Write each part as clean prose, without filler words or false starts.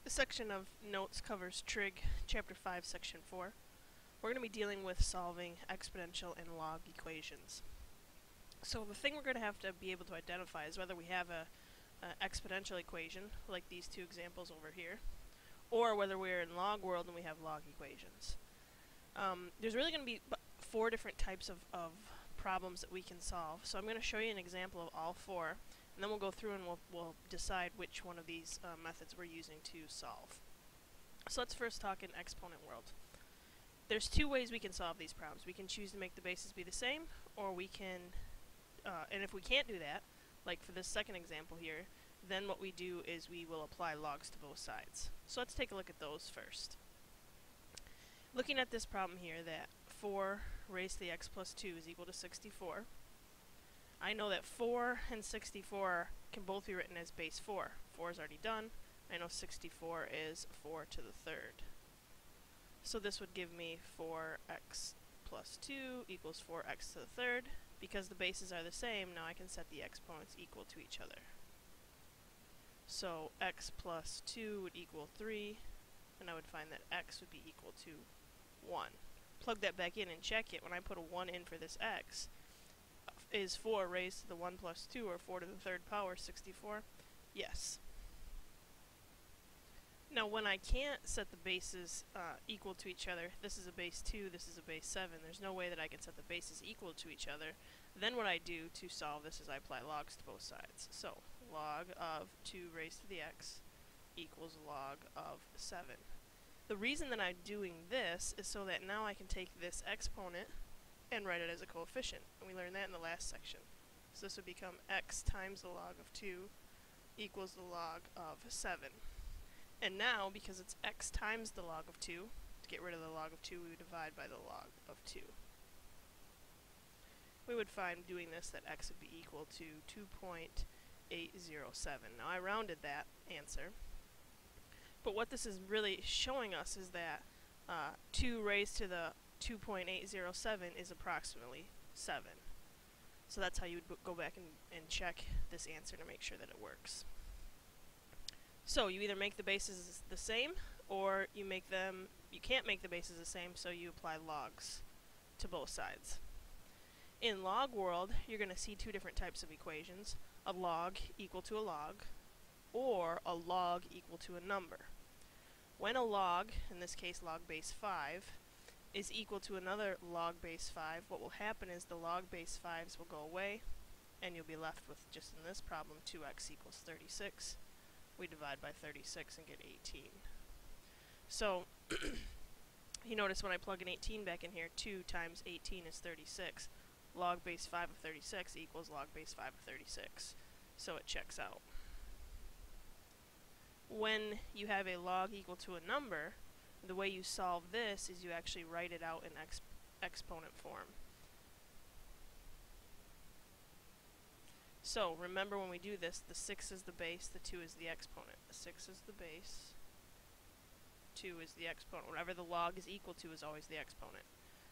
This section of notes covers Trig, Chapter 5, Section 4. We're going to be dealing with solving exponential and log equations. So the thing we're going to have to be able to identify is whether we have a exponential equation, like these two examples over here, or whether we're in log world and we have log equations. There's really going to be 4 different types of problems that we can solve. So I'm going to show you an example of all 4, and then we'll go through and we'll decide which one of these methods we're using to solve. So let's first talk in exponent world. There's 2 ways we can solve these problems. We can choose to make the bases be the same, or we can, and if we can't do that, like for this second example here, then what we do is we will apply logs to both sides. So let's take a look at those first. Looking at this problem here, that 4 raised to the x plus 2 is equal to 64. I know that 4 and 64 can both be written as base 4. 4 is already done. I know 64 is 4 to the third. So this would give me 4x plus 2 equals 4x to the third. Because the bases are the same, now I can set the exponents equal to each other. So x plus 2 would equal 3, and I would find that x would be equal to 1. Plug that back in and check it. When I put a 1 in for this x, is 4 raised to the 1 plus 2, or 4 to the third power, 64? Yes. Now when I can't set the bases equal to each other, this is a base 2, this is a base 7, there's no way that I can set the bases equal to each other, then what I do to solve this is I apply logs to both sides. So log of 2 raised to the x equals log of 7. The reason that I'm doing this is so that now I can take this exponent and write it as a coefficient. And we learned that in the last section. So this would become x times the log of 2 equals the log of 7. And now, because it's x times the log of 2, to get rid of the log of 2, we would divide by the log of 2. We would find doing this that x would be equal to 2.807. Now I rounded that answer. But what this is really showing us is that 2 raised to the 2.807 is approximately 7. So that's how you would go back and check this answer to make sure that it works. So you either make the bases the same, or you can't make the bases the same, so you apply logs to both sides. In log world, you're going to see 2 different types of equations: a log equal to a log, or a log equal to a number. When a log, in this case log base 5, is equal to another log base 5, what will happen is the log base 5s will go away, and you'll be left with, just in this problem, 2x equals 36. We divide by 36 and get 18. So you notice when I plug an 18 back in here, 2 times 18 is 36. Log base 5 of 36 equals log base 5 of 36. So it checks out. When you have a log equal to a number, the way you solve this is you actually write it out in exponent form. So remember, when we do this, the 6 is the base, the 2 is the exponent. The 6 is the base, 2 is the exponent. Whatever the log is equal to is always the exponent.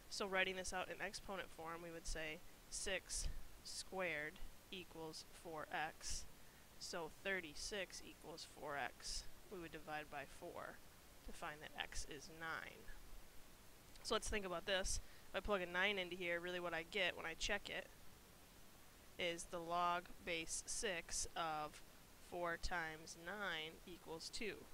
So writing this out in exponent form, we would say 6 squared equals 4x. So 36 equals 4x. We would divide by 4 to find that x is 9. So let's think about this. If I plug a 9 into here, really what I get when I check it is the log base 6 of 4 times 9 equals 2.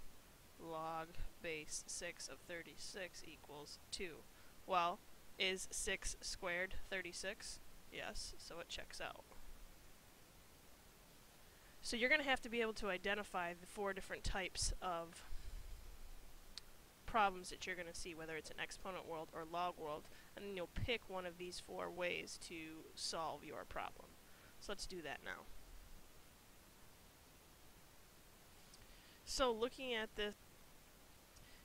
Log base 6 of 36 equals 2. Well, is 6 squared 36? Yes, so it checks out. So you're going to have to be able to identify the 4 different types of problems that you're going to see, whether it's an exponent world or log world, and then you'll pick one of these 4 ways to solve your problem. So let's do that now. So looking at this,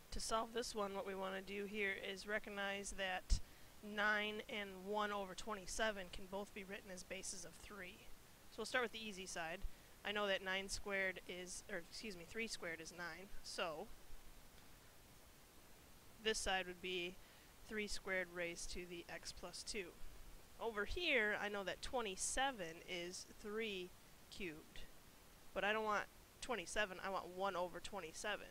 to solve this one, what we want to do here is recognize that 9 and 1 over 27 can both be written as bases of 3. So we'll start with the easy side. I know that 9 squared is, or excuse me, 3 squared is 9. So this side would be 3 squared raised to the x plus 2. Over here, I know that 27 is 3 cubed. But I don't want 27, I want 1 over 27.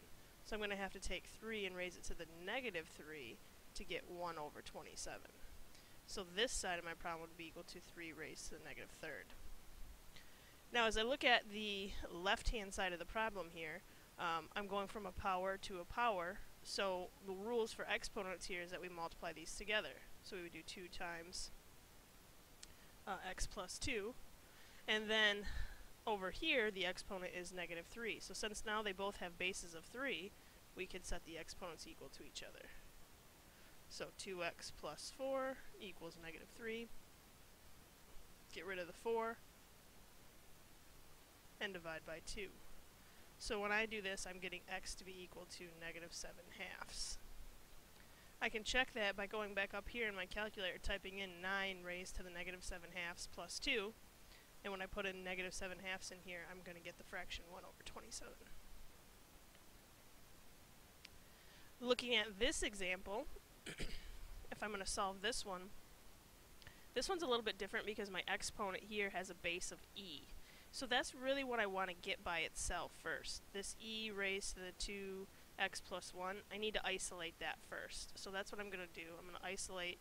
So I'm going to have to take 3 and raise it to the negative 3 to get 1 over 27. So this side of my problem would be equal to 3 raised to the negative third. Now as I look at the left-hand side of the problem here, I'm going from a power to a power, so the rules for exponents here is that we multiply these together. So we would do 2 times x plus 2, and then over here the exponent is negative 3. So since now they both have bases of 3, we could set the exponents equal to each other. So 2x plus 4 equals negative 3. Get rid of the 4 and divide by 2. So when I do this, I'm getting x to be equal to negative 7/2. I can check that by going back up here in my calculator, typing in 9 raised to the negative 7/2 plus 2. And when I put in negative 7/2 in here, I'm going to get the fraction 1 over 27. Looking at this example, if I'm going to solve this one's a little bit different because my exponent here has a base of e. So that's really what I want to get by itself first. This e raised to the 2x plus 1, I need to isolate that first. So that's what I'm going to do. I'm going to isolate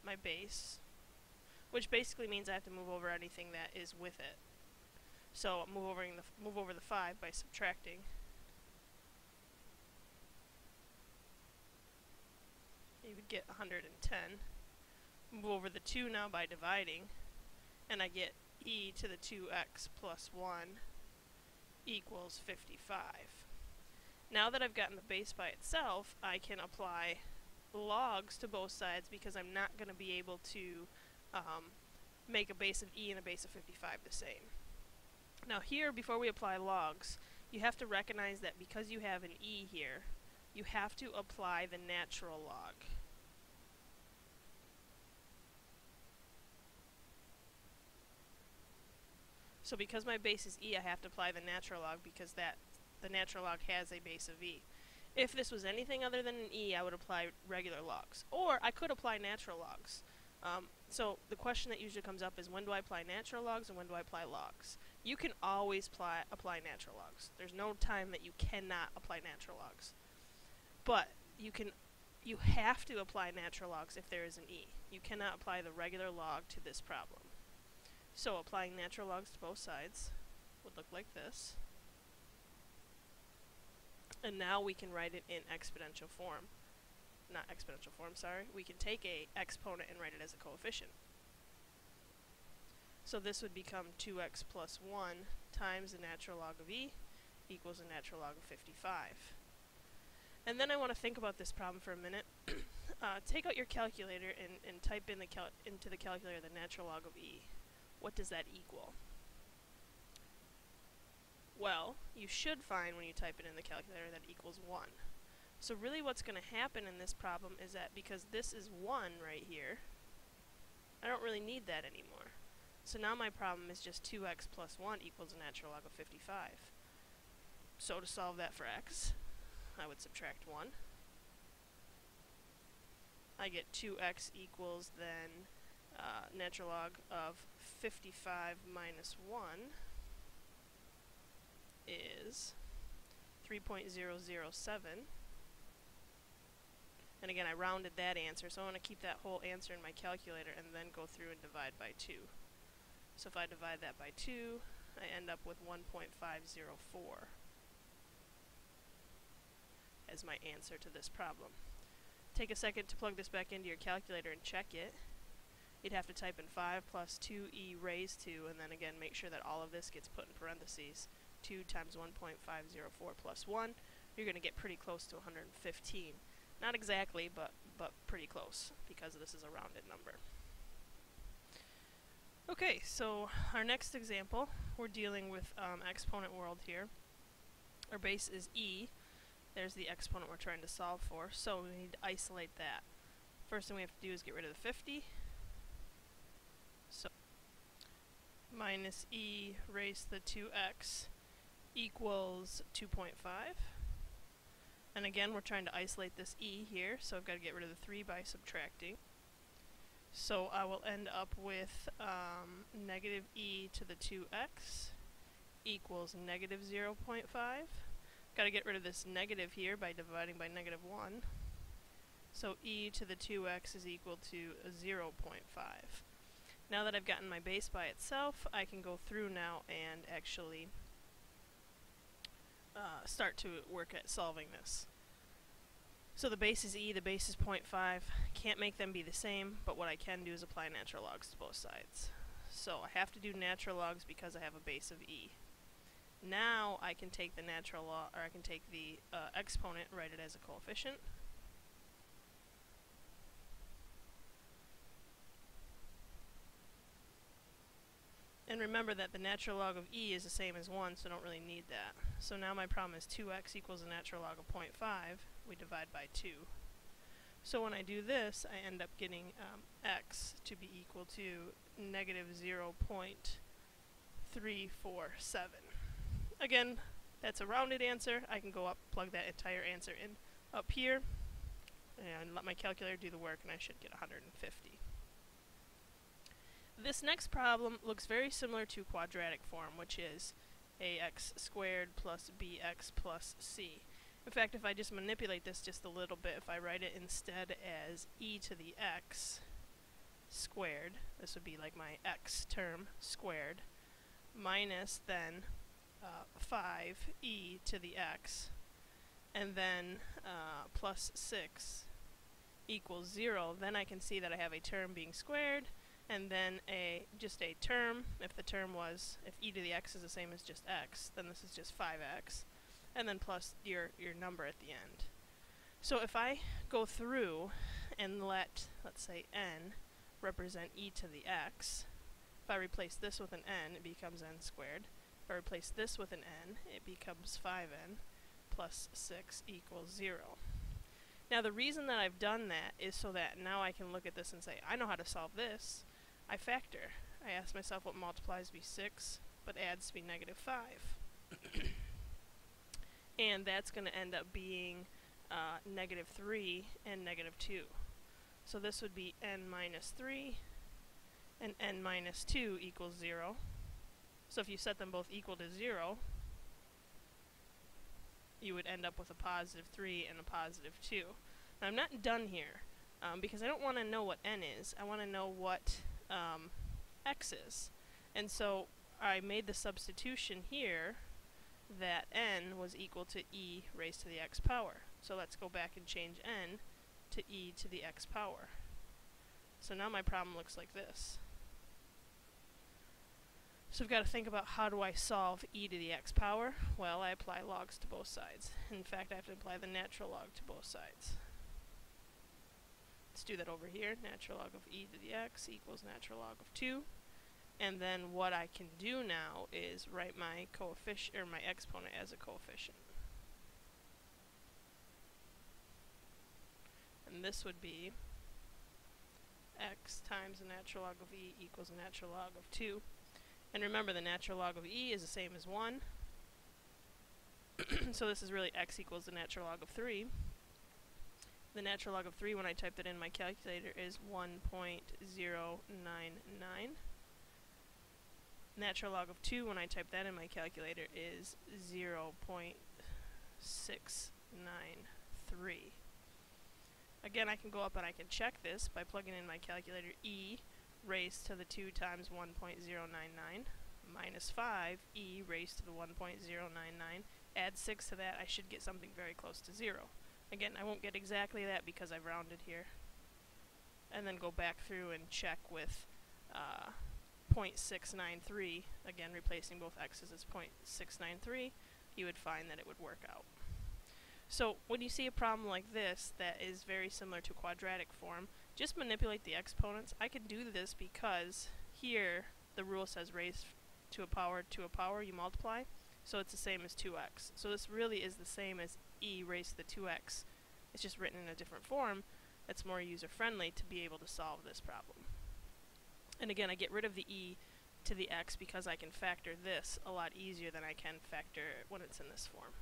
my base, which basically means I have to move over anything that is with it. So move over the 5 by subtracting. You would get 110. Move over the 2 now by dividing, and I get e to the 2x plus 1 equals 55. Now that I've gotten the base by itself, I can apply logs to both sides because I'm not going to be able to make a base of e and a base of 55 the same. Now here, before we apply logs, you have to recognize that because you have an e here, you have to apply the natural log. So because my base is e, I have to apply the natural log because the natural log has a base of e. If this was anything other than an e, I would apply regular logs. Or I could apply natural logs. So the question that usually comes up is, when do I apply natural logs and when do I apply logs? You can always apply natural logs. There's no time that you cannot apply natural logs. But you have to apply natural logs if there is an e. You cannot apply the regular log to this problem. So applying natural logs to both sides would look like this. And now we can write it in exponential form. Not exponential form, sorry. We can take a exponent and write it as a coefficient. So this would become 2x plus 1 times the natural log of e equals the natural log of 55. And then I want to think about this problem for a minute. Take out your calculator and type in into the calculator the natural log of e. What does that equal? Well, you should find when you type it in the calculator that it equals 1. So really what's going to happen in this problem is that because this is 1 right here, I don't really need that anymore. So now my problem is just 2x plus 1 equals the natural log of 55. So to solve that for x, I would subtract 1. I get 2x equals then natural log of 55 minus 1 is 3.007. And again, I rounded that answer, so I want to keep that whole answer in my calculator and then go through and divide by 2. So if I divide that by 2, I end up with 1.504 as my answer to this problem. Take a second to plug this back into your calculator and check it. You'd have to type in 5 plus 2e raised to, and then again make sure that all of this gets put in parentheses. 2 times 1.504 plus 1, you're going to get pretty close to 115. Not exactly, but pretty close, because this is a rounded number. Okay, so our next example, we're dealing with exponent world here. Our base is e. There's the exponent we're trying to solve for, so we need to isolate that. First thing we have to do is get rid of the 50. So minus e raised to the 2x equals 2.5. And again, we're trying to isolate this e here, so I've got to get rid of the 3 by subtracting. So I will end up with negative e to the 2x equals negative 0.5. Got Got to get rid of this negative here by dividing by negative 1. So e to the 2x is equal to 0.5. Now that I've gotten my base by itself, I can go through now and actually start to work at solving this. So the base is e, the base is 0.5. Can't make them be the same, but what I can do is apply natural logs to both sides. So I have to do natural logs because I have a base of e. Now I can take the natural log, or I can take the exponent, write it as a coefficient. And remember that the natural log of e is the same as 1, so I don't really need that. So now my problem is 2x equals the natural log of 0.5. We divide by 2. So when I do this, I end up getting x to be equal to negative 0.347. Again, that's a rounded answer. I can go up, plug that entire answer in up here, and let my calculator do the work, and I should get 150. This next problem looks very similar to quadratic form, which is ax squared plus bx plus c. In fact, if I just manipulate this just a little bit, if I write it instead as e to the x squared, this would be like my x term squared, minus then 5e to the x, and then plus 6 equals 0, then I can see that I have a term being squared, and then just a term. If the term was, if e to the x is the same as just x, then this is just 5x, and then plus your number at the end. So if I go through and let's say n represent e to the x, if I replace this with an n, it becomes n squared. If I replace this with an n, it becomes 5n plus 6 equals 0. Now the reason that I've done that is so that now I can look at this and say, I know how to solve this. I factor. I ask myself what multiplies to be 6, but adds to be negative 5. And that's going to end up being negative 3 and negative 2. So this would be n minus 3 and n minus 2 equals 0. So if you set them both equal to 0, you would end up with a positive 3 and a positive 2. Now I'm not done here, because I don't want to know what n is. I want to know what x is. And so I made the substitution here that n was equal to e raised to the x power. So let's go back and change n to e to the x power. So now my problem looks like this. So we've got to think about, how do I solve e to the x power? Well, I apply logs to both sides. In fact, I have to apply the natural log to both sides. Let's do that over here. Natural log of e to the x equals natural log of 2. And then what I can do now is write my coefficient, or my exponent, as a coefficient. And this would be x times the natural log of e equals the natural log of 2. And remember, the natural log of e is the same as 1. So this is really x equals the natural log of 3. The natural log of 3, when I typed it in my calculator, is 1.099. Natural log of 2, when I type that in my calculator, is 0.693. Again, I can go up and I can check this by plugging in my calculator e raised to the 2 times 1.099 minus 5 e raised to the 1.099. Add 6 to that, I should get something very close to 0. Again, I won't get exactly that because I've rounded here. And then go back through and check with 0.693, again replacing both x's as 0.693, you would find that it would work out. So when you see a problem like this that is very similar to quadratic form, just manipulate the exponents. I can do this because here the rule says raise to a power, you multiply, so it's the same as 2x. So this really is the same as e raised to the 2x. It's just written in a different form that's more user-friendly to be able to solve this problem. And again, I get rid of the e to the x because I can factor this a lot easier than I can factor it when it's in this form.